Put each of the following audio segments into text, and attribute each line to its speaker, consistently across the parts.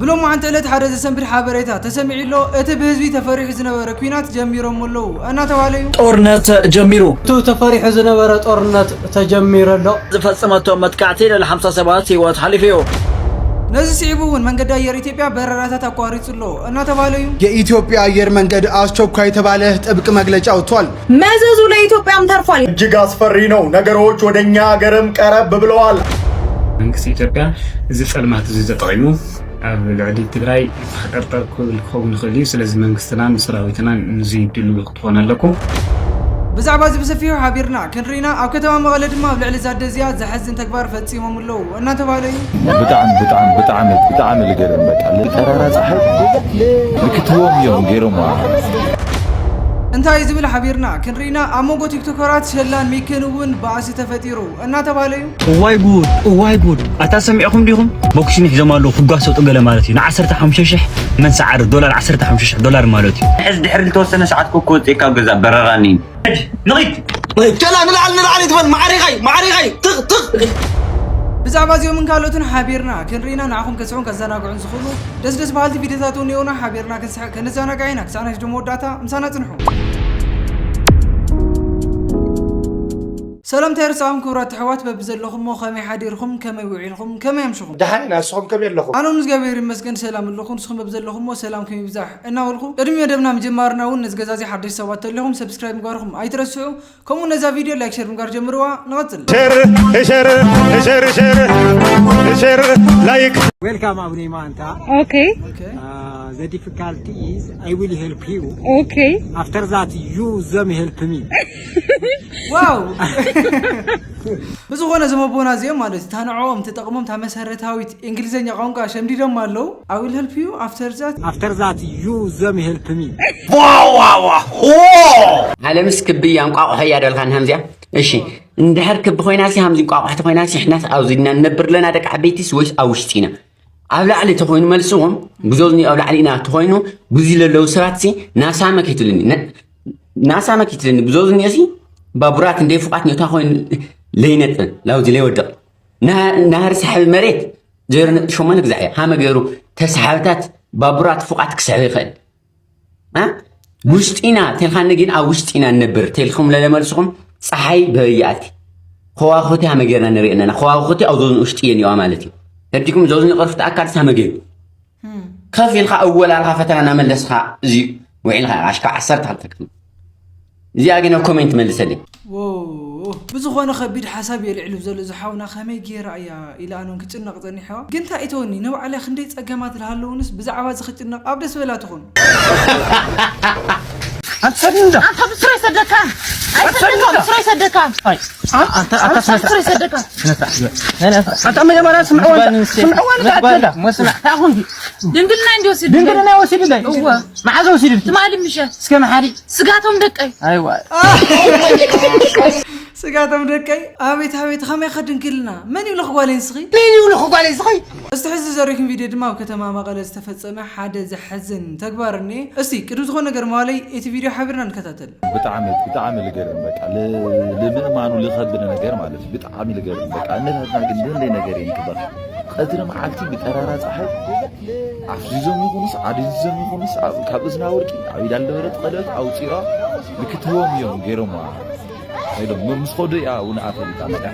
Speaker 1: بلوم عن تلت حدا زسنبر حابريتا تسمعي له اتبهزبي تفريح زنبره كوينات جميرو مولو انا تواليو
Speaker 2: ጦርነት ጀሚሩ
Speaker 3: ተፈሪሕ ዝነበረ ጦርነት ተጀሚረ ሎ
Speaker 2: ዝፈጸመቶ መጥቃዕቲ ለ57 ህይወት ሓሊፍዮ
Speaker 1: ነዚ ሲዕቡን መንገድ አየር ኢትዮጵያ በረራታት አቋሪጽሎ እና ተባለዩ
Speaker 4: የኢትዮጵያ አየር መንገድ አስቸኳይ ተባለ ጥብቅ መግለጫ ወጥቷል።
Speaker 5: መዘዙ ለኢትዮጵያም ተርፏል።
Speaker 6: እጅግ አስፈሪ ነው። ነገሮች ወደኛ ሀገርም ቀረብ ብለዋል።
Speaker 7: መንግስት ኢትዮጵያ እዚ ጸልማት እዚ ተጠቂሙ ኣብ ልዕሊ ትግራይ ሓቀርቀር ክኸውን ይኽእል እዩ። ስለዚ መንግስትናን ሰራዊትናን እዚ ድሉ ክትኾን ኣለኩም።
Speaker 1: ብዛዕባ እዚ ብሰፊሑ ሓቢርና ክንሪና ኣብ ከተማ መቐለ ድማ ኣብ ልዕሊ ዛደዝያ ዝሕዝን ተግባር ፈፂሞም ኣለዉ እናተባሃለ እዩ።
Speaker 8: ብጣዕሚ ልገርም በቃ ቀራራ ፀሓይ ልክትዎም እዮም ገይሮም
Speaker 1: እንታይ ዝብል ሓቢርና ክንሪና ኣብ ሞጎ ቲክቶከራት ሸላን ሚክንውን ባእሲ ተፈጢሩ እናተባሃለ እዩ።
Speaker 9: እዋይ ጉድ ኣታሰሚዕኩም ዲኹም ቦክሽን ሒዞም ኣለዉ ክጓሰጡ ገለ ማለት እዩ ን15,000 መንሰዓር ዶላር 15,000 ዶላር ማለት እዩ።
Speaker 10: ሕዚ ድሕሪ ዝተወሰነ ሰዓት ኮኮ ወፂእካ ኣብ ገዛ በረራኒ ንቒት
Speaker 2: ጀላ ንላዕሊ ትበል ማዕሪኻይ ትኽ
Speaker 1: ብዛዕባ እዚኦም ካልኦትን ሓቢርና ክንሪና ንዓኹም ከስዑን ከዘናግዑን ዝኽእሉ ደስ በሃልቲ ቪድዮታት እውን እኒአውና ሓቢርና ከነዘናግዕ ኢና ክሳብ ናይዚ መወዳእታ ምሳና ፅንሑ። ሰላም ተርሳም ክብራት ተሕዋት በብዘለኹም ከመይ ሓዲርኩም ከመይ ውዒልኩም ከመይ ኣምሽኹም
Speaker 6: ደሃና ንስኹም ከመይ ኣለኹም?
Speaker 1: ኣነ እውን እግዚአብሔር ይመስገን ሰላም ኣለኹ። ንስኹም በብዘለኹም ሰላም ከመይ ይብዛሕ እናበልኩ ቅድሚ መደብና ምጅማርና እውን ነዚ ገዛ እዚ ሓድሽ ሰባት ተለኹም ሰብስክራይብ ምግባርኩም ኣይትረስዑ። ከምኡ ነዛ ቪድዮ ላይክ ሼር ምግባር ጀምርዋ። ንቐፅል
Speaker 6: ሼር ላይክ
Speaker 3: ዌልካም አብኔ ማንታ
Speaker 5: ኦኬ
Speaker 3: the difficulty is I will help you
Speaker 5: okay
Speaker 3: after that you them help me
Speaker 1: ዋው ብዙ ሆነ ዘመቦና እዚኦም ማለት ታንዖም ተጠቅሞም ታመሰረታዊት እንግሊዘኛ ቋንቋ ሸምዲዶም አለው I will help you after that
Speaker 3: you them help me
Speaker 2: ዋው
Speaker 10: ዓለምስ ክብያ እንቋቑሖ ያደልካን ሃምዚያ እሺ እንድሕር ክብ ኮይናሲ ሃምዚ እንቋቑሖ ኮይናሲ ሕናስ ኣውዚና ነብር ለና ደቂ ዓበይቲስ ወይስ ኣብ ውሽጢና ኣብ ላዕሊ ተኮይኑ መልስዎም ጉዞዝኒ ኣብ ላዕሊና ተኮይኑ ጉዚ ለለው ሰባትሲ ናሳ መኪትልኒ ጉዞዝኒ እዚ ባቡራት እንደ ፉቃት ነታ ኮይኑ ለይነጥን ላውዚ ለይወድቕ ናህር ሰሓቢ መሬት ዘርነ ሾመን ግዛዕያ ሃመገሩ ተሰሓብታት ባቡራት ፉቃት ክስዕብ ይኽእል ውሽጢና ተልኻን ግን ኣብ ውሽጢና ነብር ተልኹም ለለመልስኹም ፀሓይ በያቲ ኸዋኽቲ ሃመገርና ንሪእና ኸዋኽቲ ኣብ ዞዝን ውሽጢ የኒዋ ማለት እዩ هديكم زوجني قرفت أكاد سامجين كافي الخاء أول على فترة أنا ملسخاء زي وعينها عشكا عصرت حالتكم زي أجينا كومنت ملسلي
Speaker 1: واو بزخوانا خبير حساب يلعلو زل زحاونا خمي جي رأيا إلى أنهم كتشنا قطني حوا قنت إتوني نوع على خنديت أجمعات الهالونس بزعواز خدنا أبدأ ولا تخون
Speaker 2: أنت سريندا
Speaker 5: أنت بسرعة صدقة بسرعة صدقة
Speaker 2: أنت
Speaker 5: بسرعة صدقة
Speaker 2: أنت أما جماعة سمعوا
Speaker 5: لا
Speaker 2: مسمع تأخذ
Speaker 5: دنقلنا عندي وسيد
Speaker 2: دنقلنا وسيد الله
Speaker 5: هو
Speaker 2: ما عاد وسيد
Speaker 5: تمالي مشى
Speaker 2: سكان حري
Speaker 5: سقاتهم دقي
Speaker 2: أيوة
Speaker 1: سقاتهم دقي أبيت خمي خدن كلنا من يلخ قالين صغي استحس زريكم فيديو دما وكتما مقالة استفدسمه حدا زحزن تكبرني استي كدو تخون نجر مالي إتي فيديو حبرنا نكتاتل
Speaker 8: بتعامل لجرم بقى لمأمانه لخدنا نجر معلش بتعامل لجرم بقى أنا هنقول لنا نجرين كبر قدر ما عالتي بترارا صحيح عفزيزم يكونس عاديزم يكونس كابزنا وركي عيد اللورة قدرت أو تيرا بكتوم يوم غيرهم هيدا مش خدي يا ونعرف التعامل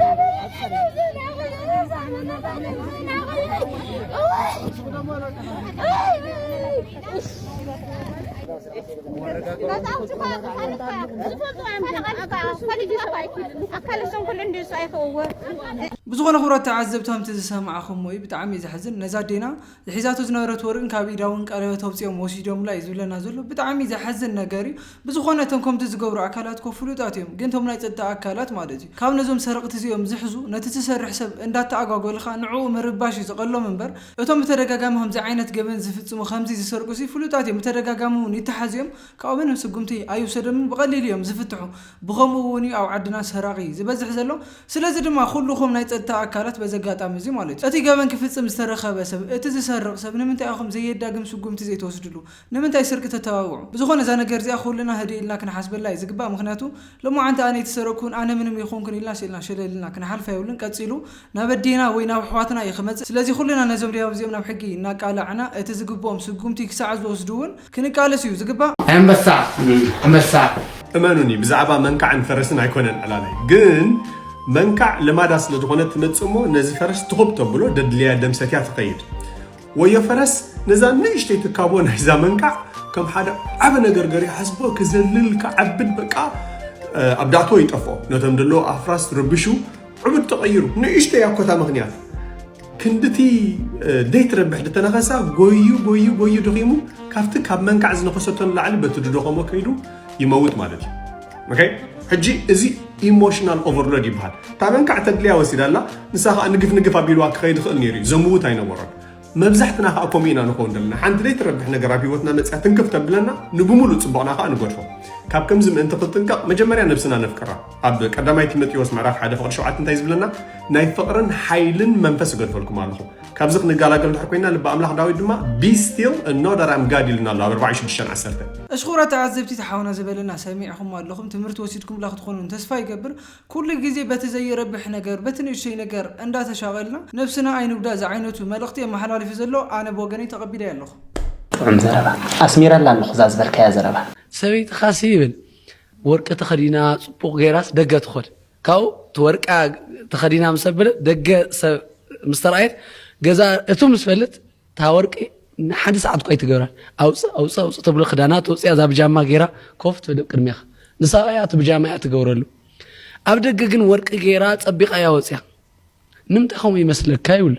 Speaker 1: بزغنا خبرات تعذبتهم تسمعكم وي بتعمي زحزن نزادينا زحيزاتو زنورت ورقن كابي داون قالوا توصيهم وسيدهم لا يزولنا زلو بتعمي زحزن نغاري بزغنا تنكم تزغبرو اكلات كفلوطاتهم غنتهم لا يصدق اكلات مالتي كاب نزوم سرقت زيهم زحزو نتتسرح سب انداتاغاغول خا نعو مرباش يزقلو منبر اتم تدغاغامهم زي عينت جبن زفصمو خمسي زسرقو سي فلوطاتهم تدغاغامو نيتحازيهم كابنهم سغمتي ايو سدم بقليل يوم زفتحو بخموني او عدنا سراقي زبزح زلو سلازي دما كلكم ناي ፀጥታ ኣካላት በዘጋጣሚ እዚ ማለት እዩ እቲ ገበን ክፍጽም ዝተረኸበ ሰብ እቲ ዝሰርቕ ሰብ ንምንታይ ኣኹም ዘየዳግም ስጉምቲ ዘይተወስድሉ ንምንታይ ስርቂ ተተባብዑ ብዝኾነ ዛ ነገር እዚኣ ኩልና ህዲኢልና ክንሓስበላ እዩ ዝግባእ ምክንያቱ ሎማዓንቲ ኣነ የተሰረኩን ኣነ ምንም ይኹንኩን ኢልና ሲልና ሸለልና ክንሓልፋ የብልን ቀፂሉ ናብ ኣዴና ወይ ናብ ኣሕዋትና እዩ ክመፅእ ስለዚ ኩልና ነዞም ዲያብ እዚኦም ናብ ሕጊ እናቃላዕና እቲ ዝግብኦም ስጉምቲ ክሳዕ ዝወስዱ እውን ክንቃለስ እዩ ዝግባእ
Speaker 6: አንበሳ እመኑኒ ብዛዕባ መንካዕን ፈረስን ኣይኮነን ዕላላይ ግን መንካዕ ልማዳ ስለ ዝኾነ ትመጽሞ ነዚ ፈረስ ትኹብቶም ብሎ ደድልያ ደምሰትያ ትኸይድ ወዮ ፈረስ ነዛ ንእሽተይ ትካቦ ናይዛ መንካዕ ከም ሓደ ዓበ ነገር ገሪ ሓስቦ ክዘልል ክዓብድ በቃ ኣብዳቶ ይጠፍኦ ነቶም ደሎ ኣፍራስ ትረብሹ ዕቡድ ተቐይሩ ንእሽተይ ኣኮታ ምክንያት ክንድቲ ደይ ትረብሕ ድተነኸሳ ጎዩ ድኺሙ ካብቲ ካብ መንካዕ ዝነኸሰቶን ላዕሊ በቲ ድደኸሞ ከይዱ ይመውት ማለት እዩ ኦኬ ሕጂ እዚ ኢሞሽናል ኦቨርሎድ ይበሃል እታ መንካዕ ተድልያ ወሲዳላ ንሳ ከዓ ንግፍ ኣቢልዋ ክኸይድ ክእል ነይሩ እዩ ዘምውት ኣይነበሮን መብዛሕትና ከዓ ከምኡ ኢና ንኸውን ዘለና ሓንቲ ደይ ትረብሕ ነገር ኣብ ሂወትና መፅያ ትንክፍ ተብለና ንብሙሉእ ፅቡቕና ከዓ ንገድፎ ካብ ከምዚ ምእንቲ ክትጥንቀቕ መጀመርያ ነብስና ነፍቅራ ኣብ ቀዳማይ ቲሞቴዎስ ምዕራፍ 1:7 እንታይ ዝብለና ናይ ፍቕርን ሓይልን መንፈስ ገድፈልኩም ኣለኹ ካብዚ ክንጋላገል ድሕር ኮይና ልቢ ኣምላኽ ዳዊት ድማ ቢ ስቲል ኖ ዳት ኣም ጋድ ኢልና ኣሎ ኣብ 46:10
Speaker 1: እሽኹራት ተዓዘብቲ ተሓውና ዝበለና ሰሚዕኹም ኣለኹም ትምህርቲ ወሲድኩም ላ ክትኾኑ ተስፋ ይገብር ኩሉ ግዜ በቲ ዘይረብሕ ነገር በቲ ንእሽተይ ነገር እንዳተሻቐልና ነብስና ኣይንጉዳ ዝዓይነቱ መልእኽቲ የመሓላልፍ ዘሎ ኣነ ብወገነይ ተቐቢለ ኣለኹ
Speaker 11: ዘረባ ኣስሚራላ ኣለኹ ዛ ዝበልካያ ዘረባ
Speaker 12: ሰበይቲ ኻሲ ይብል ወርቂ ተኸዲና ጽቡቕ ጌራስ ደገ ትኾድ ካብኡ ትወርቃ ተኸዲና ምስ ኣበለ ደገ ሰብ ምስ ተረኣየት ገዛ እቱ ምስ ፈልጥ እታ ወርቂ ንሓደ ሰዓት እኳ ይትገብራል ኣውፅእ ተብሎ ክዳና ተውፅያ እዛ ብጃማ ጌራ ኮፍ ትበልብ ቅድሚኻ ንሰብኣያ እቲ ብጃማ እያ ትገብረሉ ኣብ ደገ ግን ወርቂ ጌራ ፀቢቓ እያ ወፅያ ንምንታይ ከምኡ ይመስለካ ይብል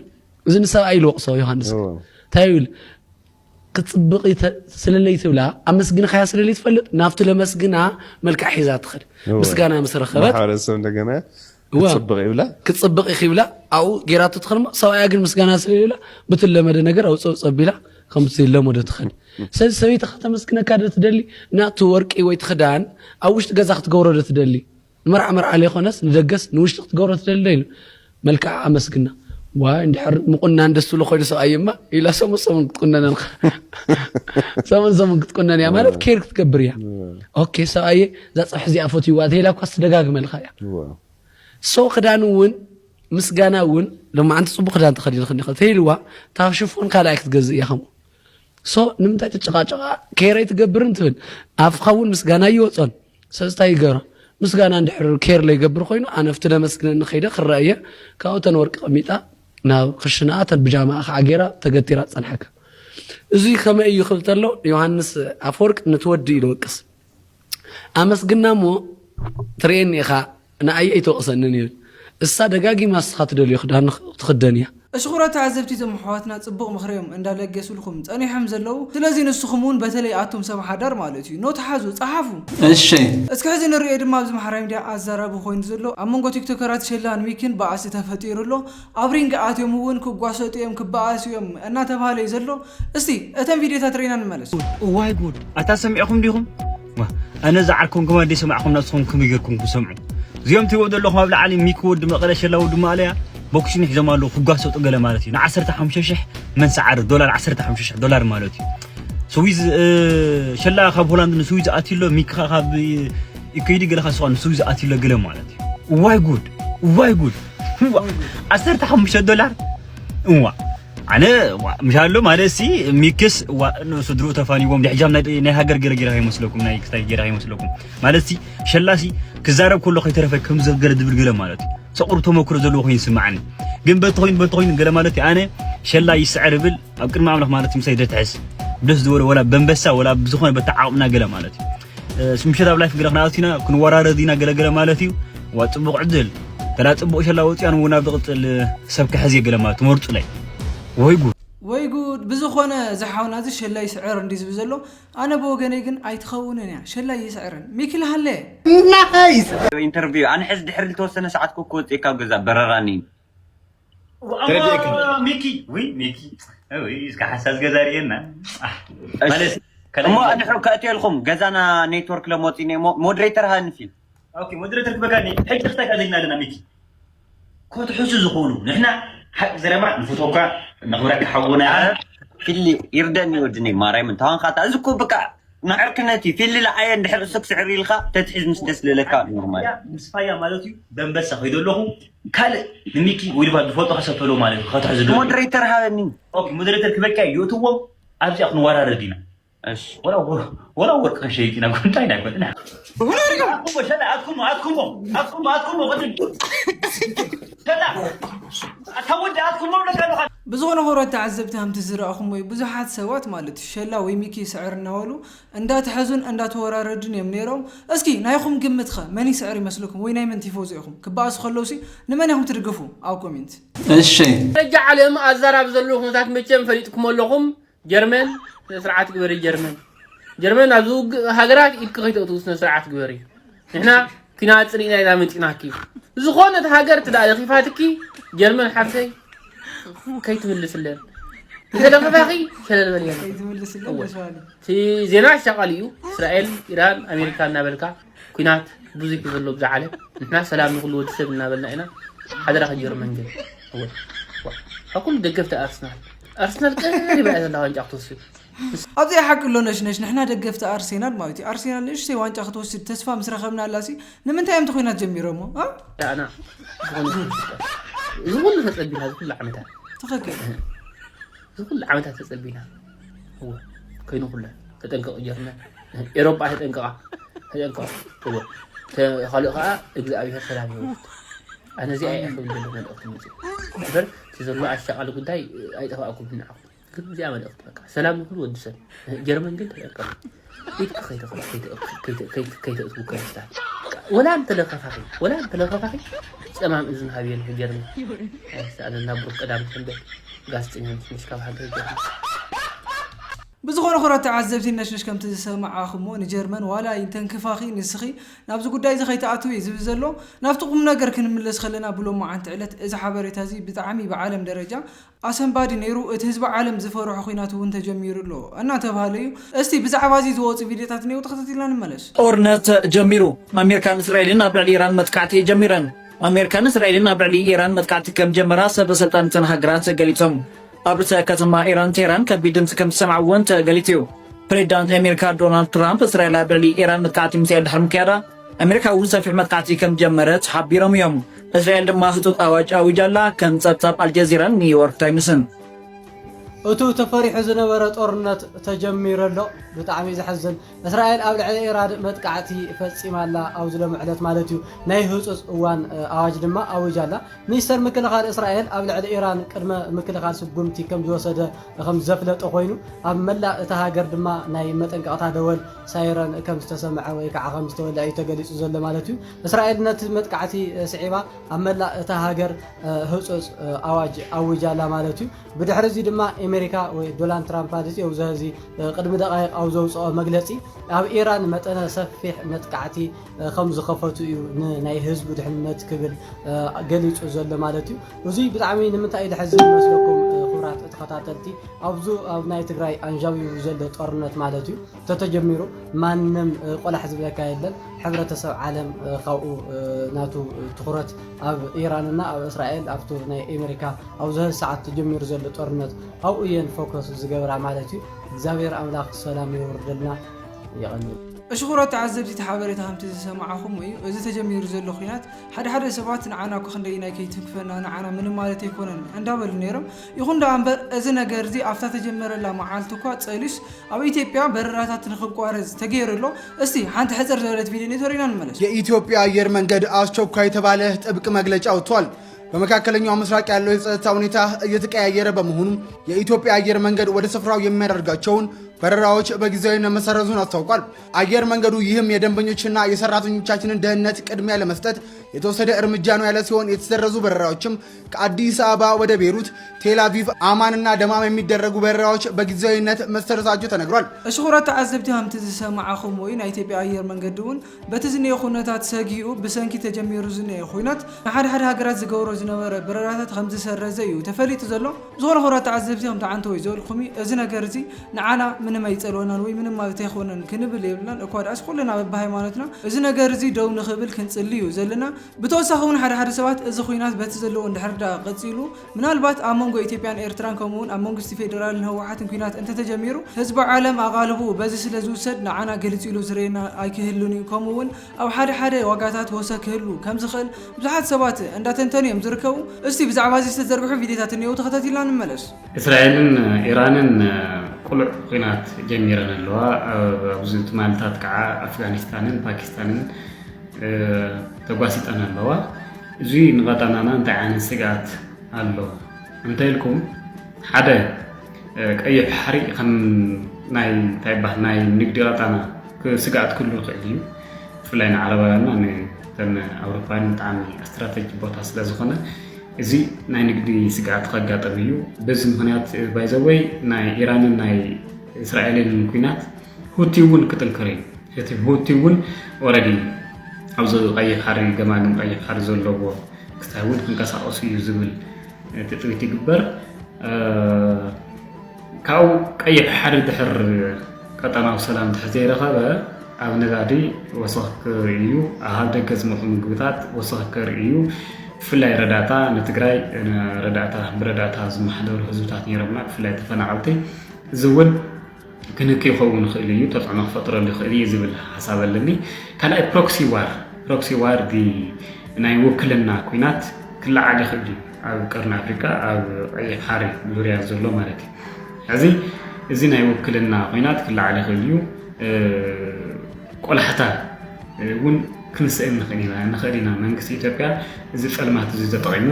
Speaker 12: እዚ ንሰብኣይ ይልወቕሶ ዮሃንስ እንታይ ይብል كتصبقي سللي تبلا أمسجنا خيا سللي تفلت نافت لمسجنا ملك حيزات خد مسجنا مسرخبت
Speaker 13: ما حارسون دجنا كتصبقي ولا
Speaker 12: كتصبقي خيبلا أو جرات تدخل سواء أجل مسجنا سللي لا بتل لما دنجر أو صبيلا خمسة لا مدة تخن سوي تخت مسجنا كادر تدلي ناتو ورك إيوي تخدان أو وش تجزخ تجورة تدلي مرة عليه خناس ندقس نوش تجورة تدلي ملك أمسجنا وعند حر مقولنا عند السلو خير سايما إلى سمن تقولنا سمن تقولنا يا مالك كير تكبريها أوكي ساي ذات حزي أفوتي وهذه لا قصد دقاق من الخير سو خدانون مسجانون لما أنت صبح خدان تخلي ثيلوا تشوفون كلاك تجزي يا خم سو نمتى تتشقى كير يتكبرن تون أفخون مسجانا يوصل سستاي جرا مسجانا عند حر كير اللي يكبر خينه أنا فتنا مسكنا خيره خرائية كأوتن ورق قميطة ناو خشنات البجامة أخ عجرة تقديرات صنحك زي كما يخلط له يوحنس أفورك نتودي له قص أمس قلنا مو ترين يا خا أنا أي توقصنني الصدقاقي ما سخط دول يخدان تخدنيا أشكرا تعذبتي تم حواتنا تصبغ مخريم إن دالك جسول خمس أنا حمزة لو تلازين السخمون بتلي عتم سمح دار مالتي نوت حازو صحافو
Speaker 2: الشيء
Speaker 1: اسكازين الرئيد ما بزم حرام دي عزرا بخوين زلو أمونغو تيك توكرات شلان ويكين بعاسي تفتير له أبرين قاعد يومون كوقاسوتي يوم كبعاسي يوم أنا تبالي زلو استي أتم فيديو تاترينا الملس
Speaker 9: واي جود أتسمعكم ديهم أنا زعلكم كما دي سمعكم نفسكم كم يجركم كسمعوا زيوم تيود الله ما بالعلي ميكود ما قدش الله ودم عليها بوكشين حزمالو فقاسو طقله مالتي نا 15000 من سعر دولار 15000 دولار مالتي سويز شلا خاب هولند سويز اتيلو ميكا خاب يكيدي غلا خاصون سويز اتيلو غلا مالتي واي جود 15000 دولار وا انا مشالو مالسي ميكس سدرو تفانيوم دي حجام ناي هاجر غير هي مسلكم ناي كتاي غير هي مسلكم مالسي شلاسي كزارب كله خيترفك كم زغل دبل غلا مالتي سقرتو مكر زلو خوين سمعني ግን በትኾይን ገለ ማለት ኣነ ሸላ ይስዕር ብል ኣብ ቅድሚ ኣምላኽ ማለት ምሳይ ደትዕስ ደስ ዝወረ ወላ በንበሳ ወላ ብዝኾነ በተዓቕምና ገለ ማለት እዩ ስምሸት ኣብ ላይፍ ገለኽና ኣቲና ክንወራረዲና ገለ ማለት እዩ ዋ ፅቡቕ ዕድል ተላ ፅቡቕ ሸላ ወፅያን እውን ኣብ ዝቕፅል ሰብ ክሕዝ ገለ ማለት መርፁ ላይ
Speaker 1: ወይ ጉድ ብዝኾነ ዝሓውና እዚ ሸላ ይስዕር እንዲ ዝብል ዘሎ ኣነ ብወገነይ ግን ኣይትኸውንን እያ ሸላ ይስዕርን ሚኪል ሃለ
Speaker 10: ናይስ ኢንተርቪው ኣነ ሕዚ ድሕሪ ዝተወሰነ ሰዓት ኮ ወፅእካ ገዛ በረራኒ
Speaker 9: ميكي إذا حساس جزائرينا
Speaker 10: ما أدحرو كأتي لكم جزانا نيتورك لموتيني مودريتر هانفيل
Speaker 9: أوكي مودريتر بكاني هيك تختك علينا لنا ميكي كتحس زخونو نحنا حق زرما نفوتوكا نخبرك حونا في اللي يردني ودني ماري من تهان خاطر ازكو بقى نعركنتي في اللي العين دحر سك سعري لخا تتحز مسدس للكا نورمال مسفايا مالتي بنبس خيدو له كال نميكي ويلبا بفوتو خسفلو مالتي كتحز مودريتر هاني اوكي مودريتر كبكا يوتيوب ابزي اخن ورا ردينا ايش ولا ورك شيء انا كنت انا كنت اكو شلا اكو غدي شلا اتود اكو لك
Speaker 1: بزغنا هورات تعذبتهم تزرعهم وي بزحات سوات مالت شلا وي ميكي سعرنا ولو اندات حزن اندات وراردن يمنيرهم اسكي نايخم قمتخه ماني سعر يمسلكم وي ناي من تيفوزيكم كباس خلوسي لمنهم ترقفوا او كومنت
Speaker 12: እሺ رجع عليهم ازراب زلوكم ذاك مچم فريتكم لكم جرمن سرعات كبري جرمن ازوق هاجرات يكخيتو سرعات كبري احنا كنا صرينا الى منطناكي زخونه هاجر تداي خفاتكي جرمن حفسي كي تملسلن إذا فاخي شلل بليان كي تملسلن في زينا شغاليو إسرائيل إيران أمريكا نابلكا كينات بوزيك يقولوا بزعله نحن سلام نقولوا تسبنا بلنا هذا راح يجر من جد أول أقول دقفت أرسنال قريب على الله وانجح توصل
Speaker 1: أبدي حق لونش نحن دقفت أرسنال مايتي أرسنال إيش سوى وانجح توصل تسفى مسرخنا لاسي لمن تايم تخوينات جميرهم ها
Speaker 12: لا أنا زغل تسأل هذا كل عمتها
Speaker 1: تخكي
Speaker 12: كل عمتها تسأل بينا هو كينو كله تتنقى جرنا أوروبا تتنقى هو خالقها إجزاء السلام يوم أنا زي أي أخذ من الأخت مزي بر تزرع الشغل قداي أي تفاعل كل نعم كل زي عمل أخت بك سلام كل ودسل جرمن قلت يقرأ كيت أسبوع كيستان ولا أنت لقفاقي ولا أنت لقفاقي تمام إذن هذه الجرمن أنا نبرك قدام سندك قاستين مش كم حاجة جرمن
Speaker 1: بزغون خورات تعذبتي نشنش كم تسمع اخمو نجرمن ولا ينتنكفاخي نسخي نابز قداي زخي تاعتو يزبزلو نافتقم نجر كنملس خلينا بلو ما عن تعلت اذا حبرت هذه بطعمي بعالم درجه اسن بادي نيرو اتهزب عالم زفرو خويناتو انت جمير له انا تبهاليو استي بزعبازي توصي فيديوهات نيو تخطيلنا نملس
Speaker 14: اورنت جميرو امريكا اسرائيل نابع ايران متكعتي جميرن امريكا اسرائيل نابع ايران متكعتي كم جمرا سبسلطان هاجرات قليتهم أبرز كتما إيران تيران كبيدن كم سمعون تقليتيو بريدانت أمريكا دونالد ترامب إسرائيل برلي إيران متقاتي مسير حرم كيرا أمريكا وزا في متقاتي كم جمرت حبيرم يوم إسرائيل دم ماهتوت أواجالا كم تبتاب الجزيرة نيويورك تايمسن
Speaker 15: أتو تفريح زنبرة أورنت تجمير له بتعمي زحزن إسرائيل قبل على إيران متقعتي فسيم الله أو زلم عدت مالتيو نايهوس وان أواج دما أوجالا نيستر مكل خال إسرائيل قبل على إيران قدم مكل خال سبقمتي كم جوسد خم زفلت أخوينو أم ملا تهاجر دما ناي متنقطع دول سايرن كم تسمع ويك عقم استولى أي تجلس زل مالتيو إسرائيل نت متقعتي سعيبة أم ملا تهاجر هوس أواج أوجالا مالتيو بدحرزي دما أمريكا ودونالد ترامب هذه أو زهزي قدم دقائق أو زوج مجلسي أو إيران متنا سفح متقعتي خمس خفتوا ناي حزب دحنت كبر قليش زل مالتي وزي بتعمين من تأيد حزب مسلكم خبرات تخطاتلتي أو زو أو ناي تجري أنجاوي وزل قرنت مالتي تتجمروا ما نم ولا حزب لك يدل حضرة سو عالم خو ناتو تخرت أو إيراننا أو إسرائيل أو ناي أمريكا أو زه ساعة تجمر زل قرنت أو ين فوكس زجبر عمالتي زاوير أملاك السلام يوردنا يغني
Speaker 1: أشكرا تعذبتي تحاورتهم تسمعهم وإذا تجمير زلو خينات حد سبات نعنا كخندينا كي تكفنا نعنا من مالتي يكونن عندها بالنيرم يكون ده أمبر إذا جرزي أفتح تجمر لا معالتكوا تسأليش أو إثيوبيا بررات تنخب قارز تغير له استي حنت حزر زولت فيديو نتورينا نملس
Speaker 4: የኢትዮጵያ አየር መንገድ አስቸኳይ የተባለ ጥብቅ መግለጫ አውጥቷል። በመካከለኛው ምስራቅ ያለው የጸጥታ ሁኔታ እየተቀያየረ በመሆኑ የኢትዮጵያ አየር መንገድ ወደ ስፍራው የሚያደርጋቸውን በረራዎች በጊዜያዊነት መሰረዙን አስታውቋል። አየር መንገዱ ይህም የደንበኞችና የሰራተኞቻችንን ደህንነት ቅድሚያ ለመስጠት የተወሰደ እርምጃ ነው ያለ ሲሆን የተሰረዙ በረራዎችም ከአዲስ አበባ ወደ ቤሩት፣ ቴል አቪቭ፣ አማንና ደማም የሚደረጉ በረራዎች በጊዜያዊነት መሰረዛቸው ተነግሯል።
Speaker 1: أشكرا تعذبتهم تسمعهم وين ኢትዮጵያ አየር መንገዱን በትዝኔ ሁነታት ሰጊኡ በሰንኪ ተጀሚሩ ዝኔ ሁነት ሓደ ሃገራት ዝገብሮ ዝነበረ በረራታት ከም ዝሰረዘ እዩ ተፈሊጡ ዘሎ ዝኾነ ኹራ تعذبتهم ተዓንተ ወይ ዘልኹሚ እዚ ነገር እዚ ንዓና ምንም አይጸልወናን ወይ ምንም ማለት አይኾነን ክንብል ይብላን እኮ ዳስ ኩልና በሃይማኖትና እዚ ነገር እዚ ደው ንኽብል ክንጽልዩ ዘለና ብተወሳኺውን ሓደ ሰባት እዚ ኩናት በቲ ዘለዎ እንድሕርዳ ቀጺሉ ምናልባት ኣብ መንጎ ኢትዮጵያን ኤርትራን ከምኡውን ኣብ መንግስቲ ፌደራልን ህወሓትን ኩናት እንተተጀሚሩ ህዝቢ ዓለም ኣቓልቡ በዚ ስለ ዝውሰድ ንዓና ገሊጽሉ ዝረየና ኣይክህሉን እዩ ከምኡውን ኣብ ሓደ ዋጋታት ወሰ ክህሉ ከም ዝኽእል ብዙሓት ሰባት እንዳተንተንዮም ዝርከቡ እስቲ ብዛዕባ እዚ ዝተዘርግሑ ቪድዮታት እኒአው ተኸታቲልና ንመለስ
Speaker 7: እስራኤልን ኢራንን ቁልዕ ኩናት ጀሚረን ኣለዋ ኣብዚ ትማልታት ከዓ ኣፍጋኒስታንን ፓኪስታንን ተጓሲጠን ኣለዋ እዚ ንቐጠናና እንታይ ዓይነት ስጋት ኣሎ እንተኢልኩም ሓደ ቀይሕ ባሕሪ ከም ናይ እንታይ ባህ ናይ ንግዲ ቀጠና ስጋት ክህሉ ይኽእል እዩ ብፍላይ ንዓረባውያንና ንተን ኣውሮፓውያን ብጣዕሚ ስትራቴጂ ቦታ ስለ ዝኾነ እዚ ናይ ንግዲ ስጋት ከጋጥም እዩ በዚ ምክንያት ባይዘወይ ናይ ኢራንን ናይ እስራኤልን ኩናት ሁቲ እውን ክጥንክር እዩ ሁቲ እውን ኦልሬዲ ኣብዚ ቀይሕ ባሕሪ ገማግም ቀይሕ ባሕሪ ዘለዎ ክሳብ እውን ክንቀሳቀሱ እዩ ዝብል ትፅቢት ይግበር ካብኡ ቀይሕ ባሕሪ ድሕር ቀጠናዊ ሰላም ድሕር ዘይረኸበ ኣብ ነጋዲ ወሰኽክር እዩ ኣብ ደገ ዝመፁ ምግብታት ወሰኽክር እዩ ብፍላይ ረዳእታ ንትግራይ ብረዳእታ ዝመሓደሩ ህዝብታት ነይሮምና ብፍላይ ተፈናቀልቲ እዚ እውን ክንክ ይኸውን ይኽእል እዩ ተፅዕኖ ክፈጥረሉ ይኽእል እዩ ዝብል ሓሳብ ኣለኒ ካልኣይ ፕሮክሲ ዋር ናይ ውክልና ኩናት ክለዓል ይኽእል እዩ ኣብ ቀርኒ ኣፍሪካ ኣብ ቀይሕ ባሕሪ ዙርያ ዘሎ ማለት እዩ እዚ ናይ ውክልና ኩናት ክለዓል ይኽእል እዩ ቆላሕታ እውን ክንስእን ንኽእል ኢና መንግስቲ ኢትዮጵያ እዚ ጸልማት እዚ ተጠቒሙ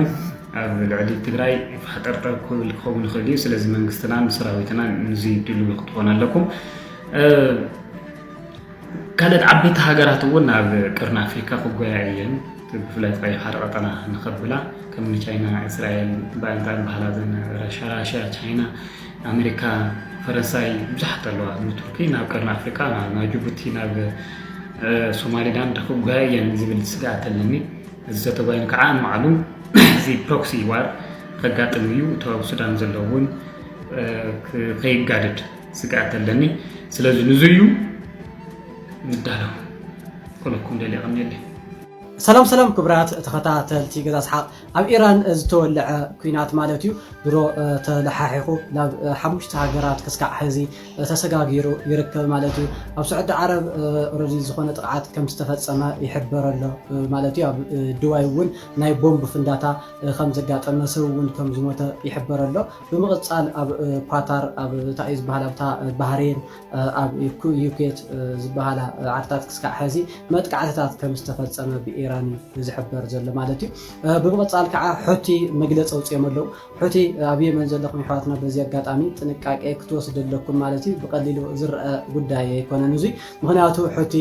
Speaker 7: ኣብ ልዕሊ ትግራይ ፈጠርጠር ክኸውን ይኽእል እዩ ስለዚ መንግስትናን ሰራዊትናን እዚ ድልው ክትኾን ኣለኩም ካልኦት ዓበይቲ ሃገራት እውን ኣብ ቀርኒ ኣፍሪካ ክጎያ እየን ብፍላይ ቀይሕ ባሕሪ ቀጠና ንኸብላ ከም ቻይና እስራኤል ባንታን ባህላትን ራሽያ ቻይና ኣሜሪካ ፈረንሳይ ብዙሓት ኣለዋ ቱርኪ ናብ ቀርኒ ኣፍሪካ ናብ ጅቡቲ ናብ ሶማሊላንድ ክጎያ እየን ዝብል ስጋት ኣለኒ እዚ ተተጓይኑ ከዓ ንባዕሉ እዚ ፕሮክሲ ዋር ከጋጥም እዩ እቶ ኣብ ሱዳን ዘሎ እውን ከይጋደድ ስጋት ኣለኒ ስለዚ ንዝዩ ንዳለው ኩልኩም ደሊቕም የለ
Speaker 15: ሰላም ክብራት ተኸታተልቲ ገዛ ኣስሓቅ ኣብ ኢራን ዝተወልዐ ኩናት ማለት እዩ ድሮ ተለሓሒኹ ናብ 5 ሃገራት ክስካዕ ሕዚ ተሰጋጊሩ ይርከብ ማለት እዩ ኣብ ስዑድ ዓረብ ኦልሬዲ ዝኾነ ጥቃዓት ከም ዝተፈፀመ ይሕበር ኣሎ ማለት እዩ ኣብ ድባይ እውን ናይ ቦምብ ፍንዳታ ከም ዘጋጠመ ሰብ እውን ከም ዝሞተ ይሕበር ኣሎ ብምቕፃል ኣብ ኳታር ኣብ እንታይ ዝበሃል ኣብታ ባህሬን ኣብ ዩኬት ዝበሃላ ዓድታት ክስካዕ ሕዚ መጥቃዕትታት ከም ዝተፈፀመ ብኢራን ዝሕበር ዘሎ ማለት እዩ ብምቕፃል ከዓ ሑቲ መግለፂ ኣውፅኦም ኣለዉ ሑቲ ኣብ የመን ዘለኹም ኣሕዋትና በዚ ኣጋጣሚ ጥንቃቄ ክትወስደለኩም ማለት እዩ ብቐሊሉ ዝርአ ጉዳይ ኣይኮነን እዚ ምክንያቱ ሑቲ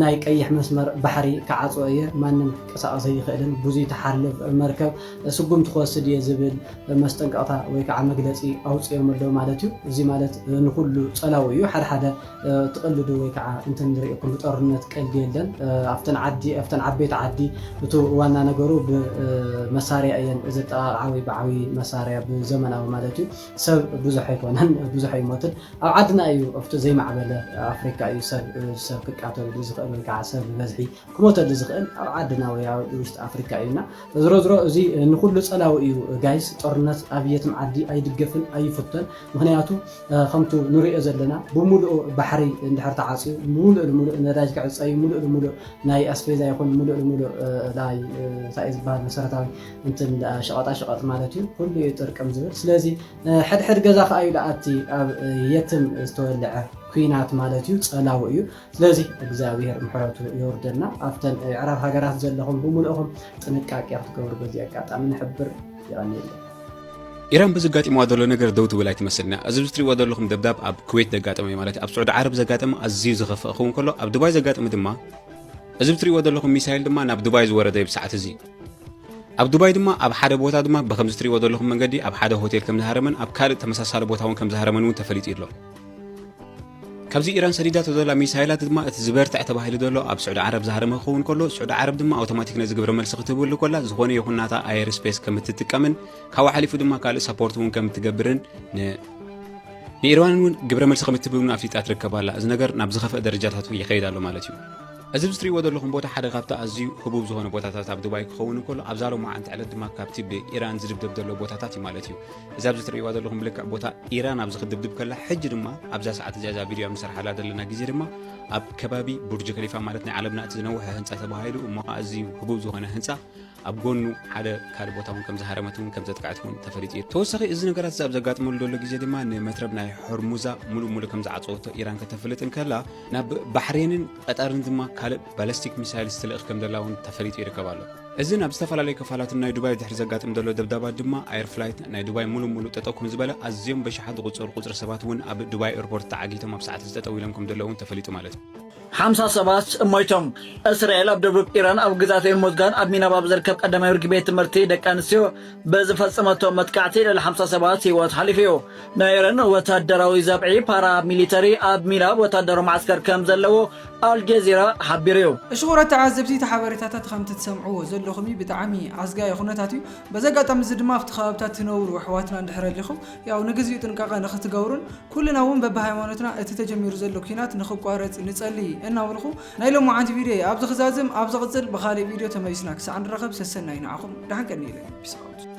Speaker 15: ናይ ቀይሕ መስመር ባሕሪ ክዓፅኦ እየ ማንም ቀሳቀሰ ይኽእልን ብዙይ ተሓልፍ መርከብ ስጉም ትወስድ እየ ዝብል መስጠንቀቕታ ወይ ከዓ መግለፂ ኣውፅኦም ኣለዉ ማለት እዩ እዚ ማለት ንኩሉ ፀላዊ እዩ ሓደ ትቕልዱ ወይ ከዓ እንትን ንሪእኩም ብጦርነት ቀልዲ የለን ኣብተን ዓበይቲ ዓዲ እቲ ዋና ነገሩ ብመሳርያ እየን ዘጠቃቅዓ ወይ ብዓብዪ መሳርያ ብዘመናዊ ማለት እዩ ሰብ ብዙሕ ኣይኮነን ብዙሕ ኣይሞትን ኣብ ዓድና እዩ ኣብቲ ዘይማዕበለ ኣፍሪካ እዩ ሰብ ክቃተሉ ዝኽእል ወይ ከዓ ሰብ ብበዝሒ ክሞተሉ ዝኽእል ኣብ ዓድና ወይ ኣብ ውሽጢ ኣፍሪካ እዩና ዝሮ እዚ ንኩሉ ፀላዊ እዩ ጋይስ ጦርነት ኣብ የትም ዓዲ ኣይድገፍን ኣይፍቶን ምክንያቱ ከምቱ ንሪኦ ዘለና ብሙሉእ ባሕሪ እንድሕር ተዓፅዩ ሙሉእ ነዳጅ ክዕፀዩ ሙሉእ ናይ ኣስፌዛ ይኹን ሙሉእ ናይ እንታይ ዝበሃል መሰረታዊ እንትን ሸቐጣሸቐጥ ማለት እዩ ኩሉ ይጥርቅም ዝብል ስለዚ ሕድሕድ ገዛ ከዓ እዩ ለኣቲ ኣብ የትም ዝተወልዐ ኩናት ማለት እዩ ፀላዊ እዩ ስለዚ እግዚኣብሔር ምሕረቱ ይወርደና ኣብተን ዕራብ ሃገራት ዘለኹም ብሙሉእኹም ጥንቃቄ ክትገብሩ በዚ ኣጋጣሚ ንሕብር ይቐኒየለ
Speaker 16: ኢራን ብዘጋጢምዋ ዘሎ ነገር ደው ትብል ኣይትመስልና እዚ ብትሪእዎ ዘለኹም ደብዳብ ኣብ ኩዌት ዘጋጠመ ማለት ኣብ ስዑድ ዓረብ ዘጋጠመ ኣዝዩ ዝኸፍእ ክኸውን ከሎ ኣብ ዱባይ ዘጋጠመ ድማ እዚ ብትሪእዎ ዘለኹም ሚሳይል ድማ ናብ ዱባይ ዝወረደ ብሰዓት እዚ ኣብ ዱባይ ድማ ኣብ ሓደ ቦታ ድማ ብከምዚ ትሪእዎ ዘለኹም መንገዲ ኣብ ሓደ ሆቴል ከም ዝሃረመን ኣብ ካልእ ተመሳሳሊ ቦታ እውን ከም ዝሃረመን እውን ተፈሊጡ ኣሎ ካብዚ ኢራን ሰዲዳቶ ዘላ ሚሳይላት ድማ እቲ ዝበርታዕ ተባሂሉ ዘሎ ኣብ ስዑድ ዓረብ ዝሃረመ ክኸውን ከሎ ስዑድ ዓረብ ድማ ኣውቶማቲክ ነዚ ግብረ መልሲ ክትህብሉ ኮላ ዝኾነ ይኹን ናታ ኣየር ስፔስ ከም እትጥቀምን ካብኡ ሓሊፉ ድማ ካልእ ሰፖርት እውን ከም እትገብርን ንኢራን እውን ግብረ መልሲ ከም እትብብና ኣፍሊጣ ትርከብ ኣላ እዚ ነገር ናብ ዝኸፍአ ደረጃታት ይኸይድ ኣሎ ማለት እዩ እዚ ብትሪእዎ ዘለኹም ቦታ ሓደ ካብቲ ኣዝዩ ህቡብ ዝኾነ ቦታታት ኣብ ዱባይ ክኸውን እንከሎ ኣብዛ ሎማዓንቲ ዕለት ድማ ካብቲ ብኢራን ዝድብደብ ዘሎ ቦታታት እዩ ማለት እዩ እዚ ኣብዚ ትሪእዎ ዘለኹም ልክዕ ቦታ ኢራን ኣብዚ ክድብድብ ከላ ሕጂ ድማ ኣብዛ ሰዓት እዚኣ ቪድዮ ምሰርሓላ ዘለና ግዜ ድማ ኣብ ከባቢ ቡርጅ ከሊፋ ማለት ናይ ዓለምና እቲ ዝነውሐ ህንፃ ተባሂሉ እሞ ኣዝዩ ህቡብ ዝኾነ ህንፃ ኣብ ጎኑ ሓደ ካልእ ቦታ እውን ከም ዝሃረመት እውን ከም ዘጥቃዕት እውን ተፈሊጡ እዩ ተወሳኺ እዚ ነገራት ኣብ ዘጋጥመሉ ዘሎ ግዜ ድማ ንመትረብ ናይ ሆርሙዛ ሙሉእ ከም ዝዓፀወቶ ኢራን ከተፍልጥን ከላ ናብ ባሕሬንን ቀጠርን ድማ ካልእ ባላስቲክ ሚሳይል ዝተልእኽ ከም ዘላ እውን ተፈሊጡ ይርከብ ኣሎ እዚ ናብ ዝተፈላለዩ ክፋላትን ናይ ዱባይ ድሕሪ ዘጋጥም ዘሎ ደብዳባት ድማ ኣየር ፍላይት ናይ ዱባይ ሙሉእ ጠጠው ከም ዝበለ ኣዝዮም በሽሓት ዝቑፀሩ ቁፅሪ ሰባት እውን ኣብ ዱባይ ኤርፖርት ተዓጊቶም ኣብ ሰዓት ዝጠጠው ኢሎም ከም ዘለዉ እውን ተፈሊጡ ማለት እዩ
Speaker 14: 50 ሰባት እሞይቶም እስራኤል ኣብ ደቡብ ኢራን ኣብ ግዛት ኤርሞዝጋን ኣብ ሚናባብ ዝርከብ ቀዳማይ ብርኪ ቤት ትምህርቲ ደቂ ኣንስትዮ ብዝፈፀመቶ መጥቃዕቲ ልዕሊ 50 ሰባት ሂወት ሓሊፉ እዩ ናይ ኢራን ወታደራዊ ዘብዒ ፓራ ሚሊተሪ ኣብ ሚናብ ወታደራዊ ማዕስከር ከም ዘለዎ አልጀዚራ ሓቢሩ እዩ
Speaker 1: እሽኹረት ተዓዘብቲ ሓበሬታታት ከም ትሰምዕዎ ዘለኹም ብጣዕሚ ኣዝጋይ ኩነታት እዩ በዘጋጣሚ እዚ ድማ ኣብቲ ከባቢታት ትነብሩ ኣሕዋትና እንድሕር ኣለኹም ያው ንግዚኡ ጥንቃቐ ንኽትገብሩን ኩልና እውን በብሃይማኖትና እቲ ተጀሚሩ ዘሎ ኩናት ንኽቋረፅ ንጸልይ እናብልኹ ናይ ሎሚ ዓንቲ ቪድዮ ኣብዚ ክዛዝም ኣብ ዝቕፅል ብኻሊእ ቪድዮ ተመሊስና ክሳዕ ንረኸብ ሰሰናይ ንዓኹም ድሓን ቀኒለ ፒስ ኣውት